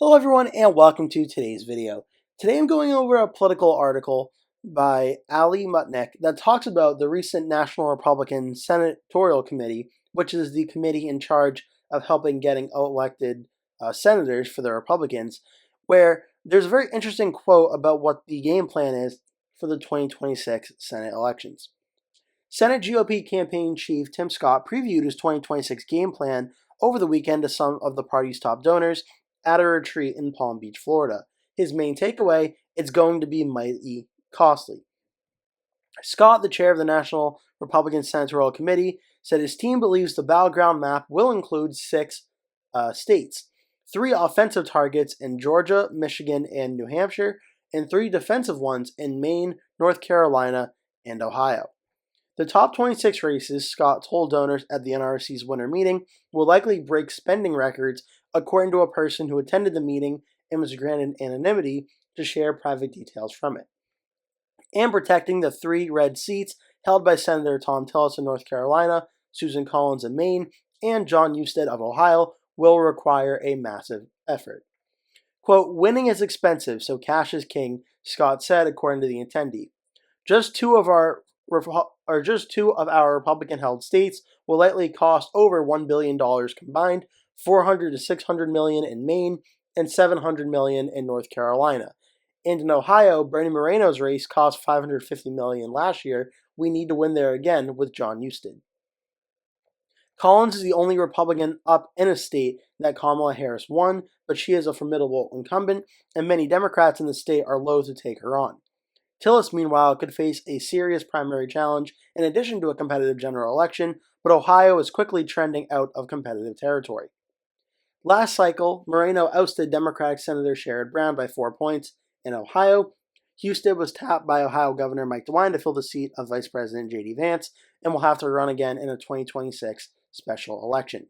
Hello everyone and welcome to today's video. Today I'm going over a political article by Ali Mutnick that talks about the recent National Republican Senatorial Committee, which is the committee in charge of helping getting elected senators for the Republicans, where there's a very interesting quote about what the game plan is for the 2026 Senate elections. Senate GOP campaign chief Tim Scott previewed his 2026 game plan over the weekend to some of the party's top donors at a retreat in Palm Beach, Florida. His main takeaway: it's going to be mighty costly. Scott, the chair of the National Republican Senatorial Committee, said his team believes the battleground map will include six states, three offensive targets in Georgia, Michigan, and New Hampshire, and three defensive ones in Maine, North Carolina, and Ohio. The top 26 races, Scott told donors at the NRSC's winter meeting, will likely break spending records, according to a person who attended the meeting and was granted anonymity to share private details from it. And protecting the three red seats held by Senator Tom Tillis of North Carolina, Susan Collins of Maine, and John Husted of Ohio will require a massive effort. Quote, "Winning is expensive, so cash is king," Scott said, according to the attendee. Just two of our Republican-held states will likely cost over $1 billion combined, 400 to 600 million in Maine and 700 million in North Carolina. And in Ohio, Bernie Moreno's race cost 550 million last year. We need to win there again with John Husted. Collins is the only Republican up in a state that Kamala Harris won, but she is a formidable incumbent, and many Democrats in the state are loath to take her on. Tillis, meanwhile, could face a serious primary challenge in addition to a competitive general election, but Ohio is quickly trending out of competitive territory. Last cycle, Moreno ousted Democratic Senator Sherrod Brown by 4 points. In Ohio, Husted was tapped by Ohio Governor Mike DeWine to fill the seat of Vice President J.D. Vance and will have to run again in a 2026 special election.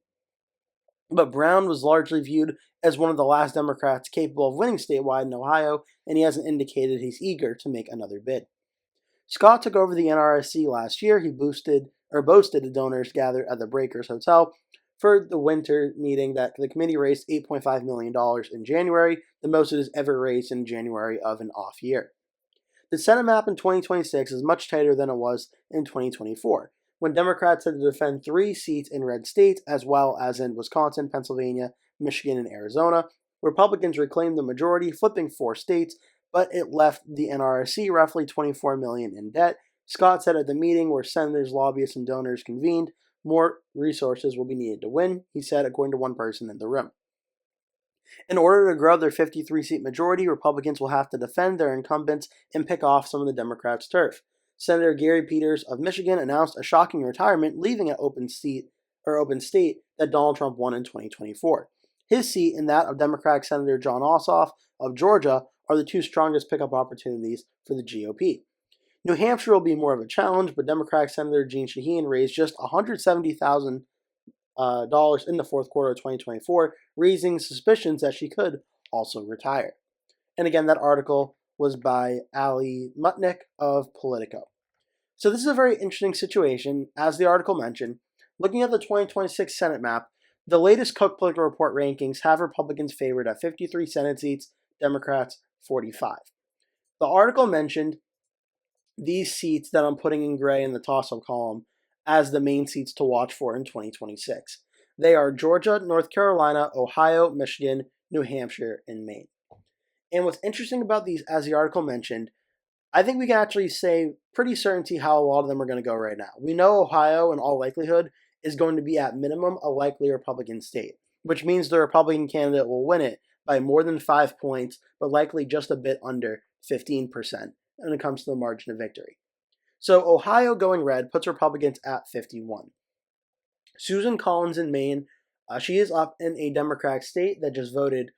But Brown was largely viewed as one of the last Democrats capable of winning statewide in Ohio, and he hasn't indicated he's eager to make another bid. Scott took over the NRSC last year. He boasted to donors gathered at the Breakers Hotel for the winter meeting that the committee raised $8.5 million in January, the most it has ever raised in January of an off year. The Senate map in 2026 is much tighter than it was in 2024, when Democrats had to defend three seats in red states, as well as in Wisconsin, Pennsylvania, Michigan, and Arizona. Republicans reclaimed the majority, flipping four states, but it left the NRSC roughly $24 million in debt. Scott said at the meeting where senators, lobbyists, and donors convened, more resources will be needed to win, he said, according to one person in the room. In order to grow their 53-seat majority, Republicans will have to defend their incumbents and pick off some of the Democrats' turf. Senator Gary Peters of Michigan announced a shocking retirement, leaving an open state that Donald Trump won in 2024. His seat and that of Democratic Senator Jon Ossoff of Georgia are the two strongest pickup opportunities for the GOP. New Hampshire will be more of a challenge, but Democratic Senator Jeanne Shaheen raised just $170,000 in the fourth quarter of 2024, raising suspicions that she could also retire. And again, that article was by Ali Mutnick of Politico. So this is a very interesting situation, as the article mentioned. Looking at the 2026 Senate map, the latest Cook Political Report rankings have Republicans favored at 53 Senate seats, Democrats 45. The article mentioned these seats that I'm putting in gray in the toss-up column as the main seats to watch for in 2026. They are Georgia, North Carolina, Ohio, Michigan, New Hampshire, and Maine. And what's interesting about these, as the article mentioned, I think we can actually say pretty certainty how a lot of them are going to go right now. We know Ohio, in all likelihood, is going to be at minimum a likely Republican state, which means the Republican candidate will win it by more than 5 points, but likely just a bit under 15% when it comes to the margin of victory. So Ohio going red puts Republicans at 51. Susan Collins in Maine, she is up in a Democratic state that just voted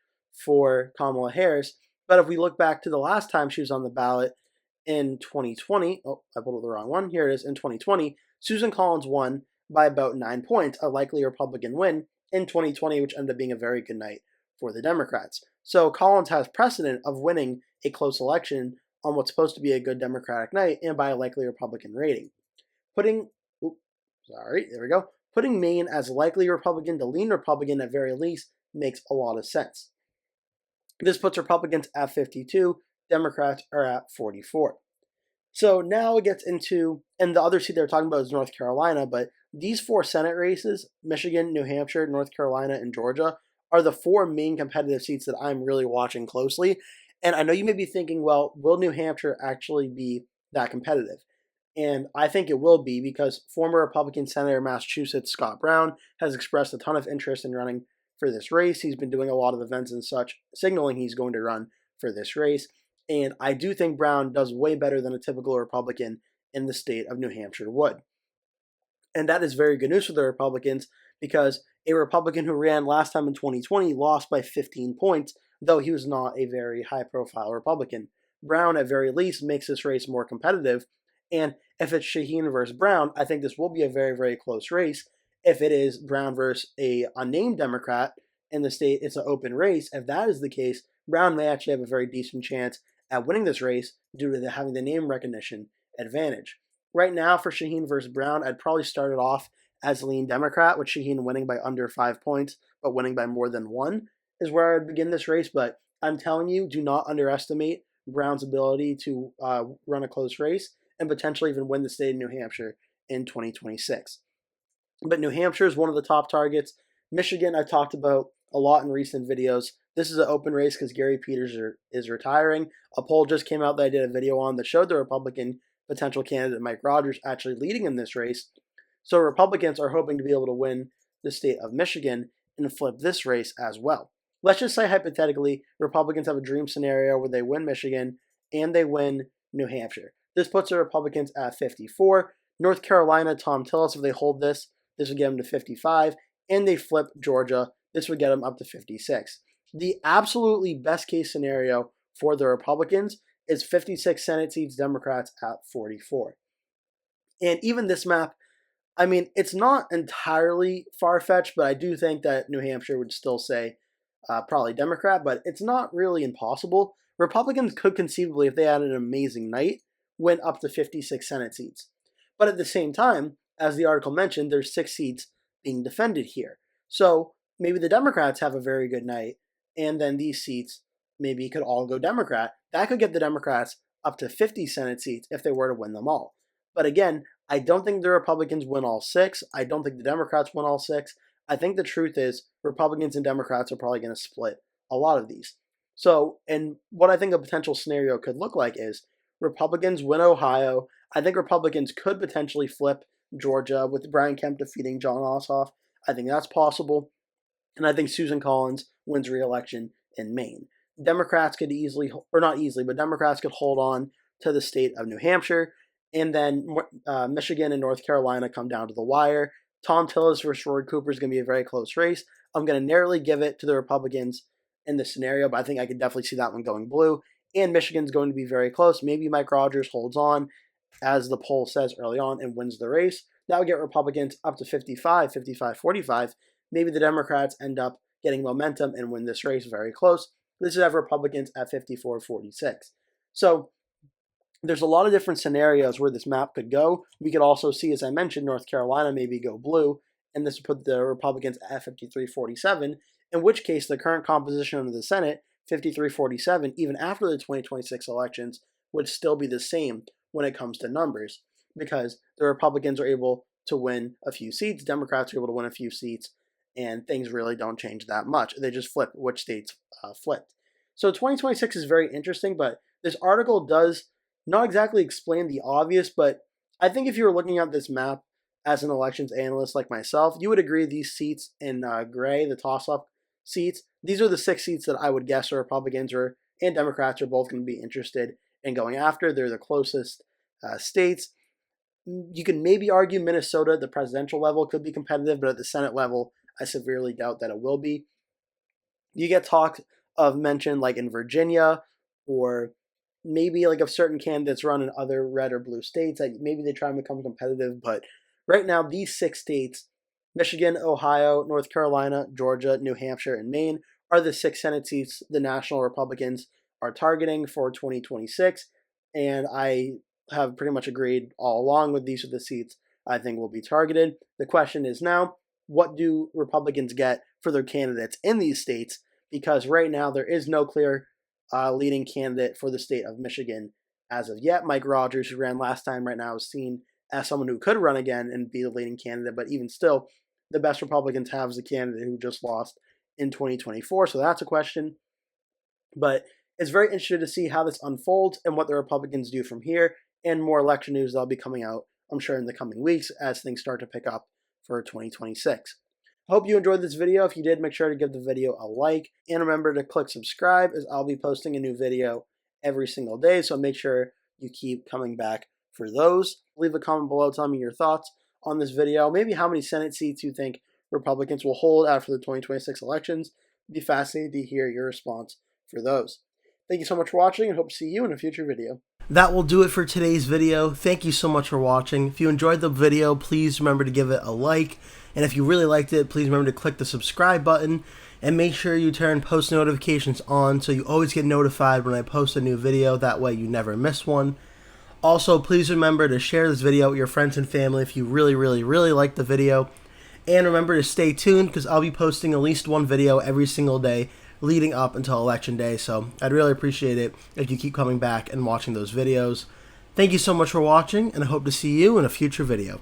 for Kamala Harris. But if we look back to the last time she was on the ballot in 2020, I pulled the wrong one. Here it is. In 2020, Susan Collins won by about 9 points, a likely Republican win in 2020, which ended up being a very good night for the Democrats. So Collins has precedent of winning a close election on what's supposed to be a good Democratic night and by a likely Republican rating. Putting Maine as likely Republican to lean Republican at very least makes a lot of sense. This puts Republicans at 52, Democrats are at 44. So now it gets into, and the other seat they're talking about is North Carolina, but these four Senate races, Michigan, New Hampshire, North Carolina, and Georgia, are the four main competitive seats that I'm really watching closely. And I know you may be thinking, well, will New Hampshire actually be that competitive? And I think it will be because former Republican Senator Massachusetts Scott Brown has expressed a ton of interest in running for this race. He's been doing a lot of events and such, signaling he's going to run for this race. And I do think Brown does way better than a typical Republican in the state of New Hampshire would. And that is very good news for the Republicans because a Republican who ran last time in 2020 lost by 15 points, though he was not a very high profile Republican. Brown, at very least, makes this race more competitive. And if it's Shaheen versus Brown, I think this will be a very, very close race. If it is Brown versus a unnamed Democrat in the state, it's an open race. If that is the case, Brown may actually have a very decent chance at winning this race due to having the name recognition advantage. Right now, for Shaheen versus Brown, I'd probably start it off as lean Democrat, with Shaheen winning by under 5 points, but winning by more than one is where I'd begin this race. But I'm telling you, do not underestimate Brown's ability to run a close race and potentially even win the state of New Hampshire in 2026. But New Hampshire is one of the top targets. Michigan, I've talked about a lot in recent videos. This is an open race because Gary Peters is retiring. A poll just came out that I did a video on that showed the Republican potential candidate Mike Rogers actually leading in this race. So Republicans are hoping to be able to win the state of Michigan and flip this race as well. Let's just say hypothetically, Republicans have a dream scenario where they win Michigan and they win New Hampshire. This puts the Republicans at 54. North Carolina, Tom Tillis, if they hold this would get them to 55. And they flip Georgia, this would get them up to 56. The absolutely best case scenario for the Republicans is 56 Senate seats, Democrats at 44. And even this map, I mean, it's not entirely far-fetched, but I do think that New Hampshire would still say probably Democrat, but it's not really impossible. Republicans could conceivably, if they had an amazing night, win up to 56 Senate seats. But at the same time, as the article mentioned, there's 6 seats being defended here. So maybe the Democrats have a very good night, and then these seats maybe could all go Democrat. That could get the Democrats up to 50 Senate seats if they were to win them all. But again, I don't think the Republicans win all 6. I don't think the Democrats win all 6. I think the truth is Republicans and Democrats are probably going to split a lot of these. So, and what I think a potential scenario could look like is Republicans win Ohio. I think Republicans could potentially flip Georgia with Brian Kemp defeating Jon Ossoff. I think that's possible. And I think Susan Collins wins re-election in Maine. Democrats could easily, or not easily, but Democrats could hold on to the state of New Hampshire. And then Michigan and North Carolina come down to the wire. Tom Tillis versus Roy Cooper is going to be a very close race. I'm going to narrowly give it to the Republicans in this scenario, but I think I could definitely see that one going blue. And Michigan's going to be very close. Maybe Mike Rogers holds on, as the poll says early on, and wins the race. That would get Republicans up to 55, 55, 45. Maybe the Democrats end up getting momentum and win this race very close. This is have Republicans at 54, 46. So there's a lot of different scenarios where this map could go. We could also see, as I mentioned, North Carolina maybe go blue, and this would put the Republicans at 53-47, in which case the current composition of the Senate, 53-47, even after the 2026 elections, would still be the same when it comes to numbers, because the Republicans are able to win a few seats, Democrats are able to win a few seats, and things really don't change that much. They just flip which states flipped. So 2026 is very interesting, but this article does not exactly explain the obvious, but I think if you were looking at this map as an elections analyst like myself, you would agree these seats in gray, the toss-up seats, these are the 6 seats that I would guess are Republicans and Democrats are both going to be interested in going after. They're the closest states. You can maybe argue Minnesota at the presidential level could be competitive, but at the Senate level, I severely doubt that it will be. You get talk of mention like in Virginia, or maybe like if certain candidates run in other red or blue states, like maybe they try and become competitive. But right now, these 6 states, Michigan, Ohio, North Carolina, Georgia, New Hampshire, and Maine, are the 6 Senate seats the National Republicans are targeting for 2026. And I have pretty much agreed all along with these are the seats I think will be targeted. The question is now, what do Republicans get for their candidates in these states? because right now there is no clear leading candidate for the state of Michigan as of yet. Mike Rogers, who ran last time, right now is seen as someone who could run again and be the leading candidate, but even still, the best Republicans have is the candidate who just lost in 2024, so that's a question. But it's very interesting to see how this unfolds and what the Republicans do from here, and more election news that'll be coming out, I'm sure, in the coming weeks as things start to pick up for 2026. I hope you enjoyed this video. If you did, make sure to give the video a like, and remember to click subscribe, as I'll be posting a new video every single day, so make sure you keep coming back for those. Leave a comment below, tell me your thoughts on this video, maybe how many Senate seats you think Republicans will hold after the 2026 elections. It'd be fascinating to hear your response for those. Thank you so much for watching, and hope to see you in a future video. That will do it for today's video. Thank you so much for watching. If you enjoyed the video, please remember to give it a like. And if you really liked it, please remember to click the subscribe button. And make sure you turn post notifications on so you always get notified when I post a new video. That way you never miss one. Also, please remember to share this video with your friends and family if you really like the video. And remember to stay tuned, because I'll be posting at least one video every single day leading up until Election Day. So I'd really appreciate it if you keep coming back and watching those videos. Thank you so much for watching, and I hope to see you in a future video.